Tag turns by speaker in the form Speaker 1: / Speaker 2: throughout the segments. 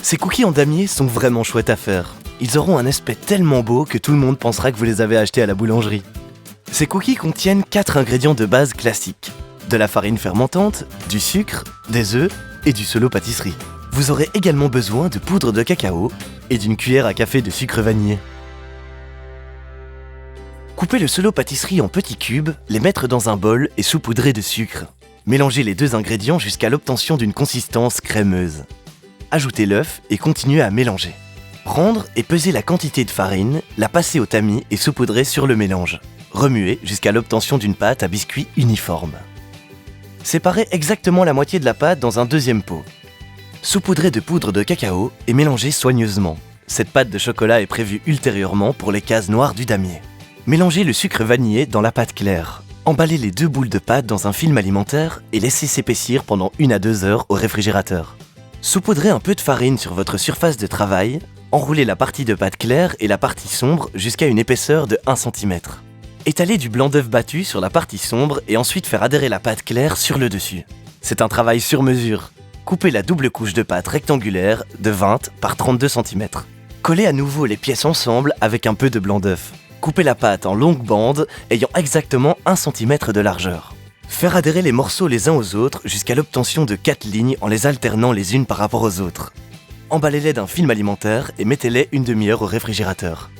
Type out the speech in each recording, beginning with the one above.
Speaker 1: Ces cookies en damier sont vraiment chouettes à faire. Ils auront un aspect tellement beau que tout le monde pensera que vous les avez achetés à la boulangerie. Ces cookies contiennent 4 ingrédients de base classiques. De la farine fermentante, du sucre, des œufs et du solo pâtisserie. Vous aurez également besoin de poudre de cacao et d'une cuillère à café de sucre vanillé. Coupez le solo pâtisserie en petits cubes, les mettre dans un bol et saupoudrer de sucre. Mélangez les 2 ingrédients jusqu'à l'obtention d'une consistance crémeuse. Ajoutez l'œuf et continuez à mélanger. Prendre et peser la quantité de farine, la passer au tamis et saupoudrer sur le mélange. Remuez jusqu'à l'obtention d'une pâte à biscuit uniforme. Séparez exactement la moitié de la pâte dans un deuxième pot. Saupoudrez de poudre de cacao et mélangez soigneusement. Cette pâte de chocolat est prévue ultérieurement pour les cases noires du damier. Mélangez le sucre vanillé dans la pâte claire. Emballez les 2 boules de pâte dans un film alimentaire et laissez s'épaissir pendant 1 à 2 heures au réfrigérateur. Saupoudrez un peu de farine sur votre surface de travail, enroulez la partie de pâte claire et la partie sombre jusqu'à une épaisseur de 1 cm. Étalez du blanc d'œuf battu sur la partie sombre et ensuite faire adhérer la pâte claire sur le dessus. C'est un travail sur mesure. Coupez la double couche de pâte rectangulaire de 20 par 32 cm. Collez à nouveau les pièces ensemble avec un peu de blanc d'œuf. Coupez la pâte en longues bandes ayant exactement 1 cm de largeur. Faire adhérer les morceaux les uns aux autres jusqu'à l'obtention de 4 lignes en les alternant les unes par rapport aux autres. Emballez-les d'un film alimentaire et mettez-les une demi-heure au réfrigérateur.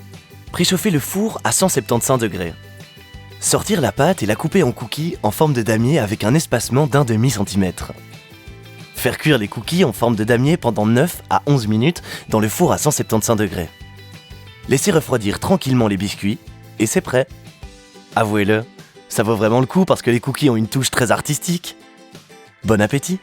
Speaker 1: Préchauffez le four à 175 degrés. Sortir la pâte et la couper en cookies en forme de damier avec un espacement d'1/2 cm. Faire cuire les cookies en forme de damier pendant 9 à 11 minutes dans le four à 175 degrés. Laissez refroidir tranquillement les biscuits et c'est prêt. Avouez-le, ça vaut vraiment le coup parce que les cookies ont une touche très artistique. Bon appétit!